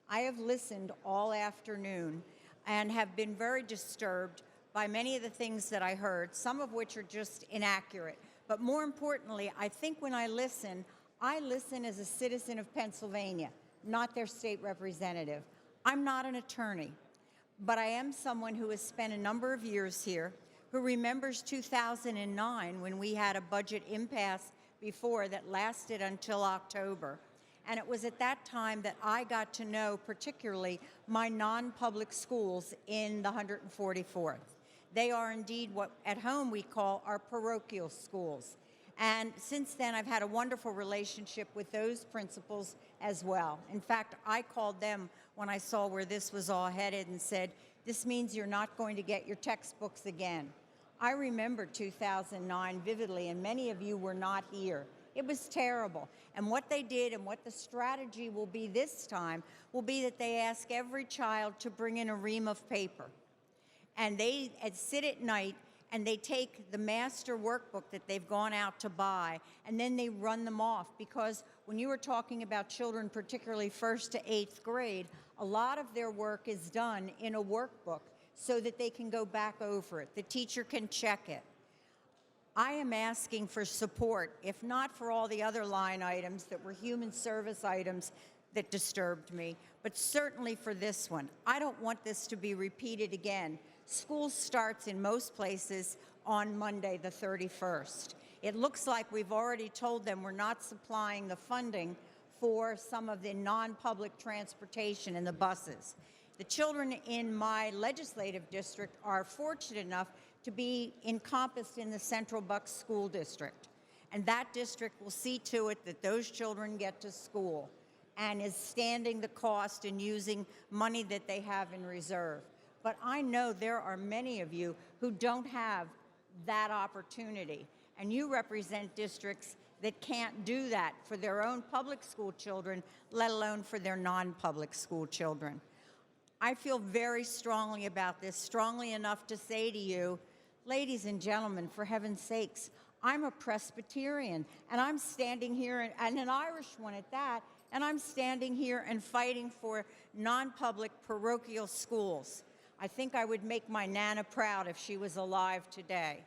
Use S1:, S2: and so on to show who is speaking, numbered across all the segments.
S1: I have listened all afternoon and have been very disturbed by many of the things that I heard, some of which are just inaccurate. But more importantly, I think when I listen as a citizen of Pennsylvania, not their state representative. I'm not an attorney, but I am someone who has spent a number of years here, who remembers 2009 when we had a budget impasse before that lasted until October. And it was at that time that I got to know particularly my non-public schools in the 144th. They are indeed what at home we call our parochial schools. And since then, I've had a wonderful relationship with those principals as well. In fact, I called them when I saw where this was all headed and said, this means you're not going to get your textbooks again. I remember 2009 vividly, and many of you were not here. It was terrible. And what they did and what the strategy will be this time will be that they ask every child to bring in a ream of paper. And they sit at night and they take the master workbook that they've gone out to buy, and then they run them off, because when you were talking about children, particularly 1st to 8th grade, a lot of their work is done in a workbook so that they can go back over it. The teacher can check it. I am asking for support, if not for all the other line items that were human service items that disturbed me, but certainly for this one. I don't want this to be repeated again. School starts in most places on Monday, the 31st. It looks like we've already told them we're not supplying the funding for some of the non-public transportation in the buses. The children in my legislative district are fortunate enough to be encompassed in the Central Bucks School District. And that district will see to it that those children get to school and is standing the cost and using money that they have in reserve. But I know there are many of you who don't have that opportunity, and you represent districts that can't do that for their own public school children, let alone for their non-public school children. I feel very strongly about this, strongly enough to say to you, ladies and gentlemen, for heaven's sakes, I'm a Presbyterian, and I'm standing here, and an Irish one at that, and I'm standing here and fighting for non-public parochial schools. I think I would make my Nana proud if she was alive today.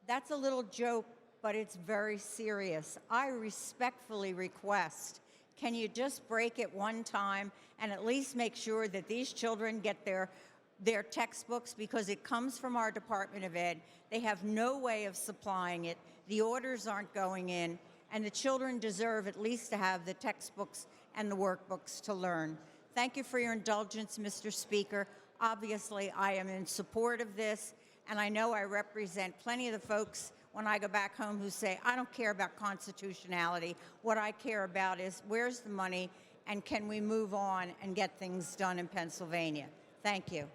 S1: That's a little joke, but it's very serious. I respectfully request, can you just break it one time and at least make sure that these children get their textbooks, because it comes from our Department of Ed. They have no way of supplying it. The orders aren't going in, and the children deserve at least to have the textbooks and the workbooks to learn. Thank you for your indulgence, Mr. Speaker. Obviously, I am in support of this, and I know I represent plenty of the folks when I go back home who say, I don't care about constitutionality. What I care about is where's the money, and can we move on and get things done in Pennsylvania? Thank you.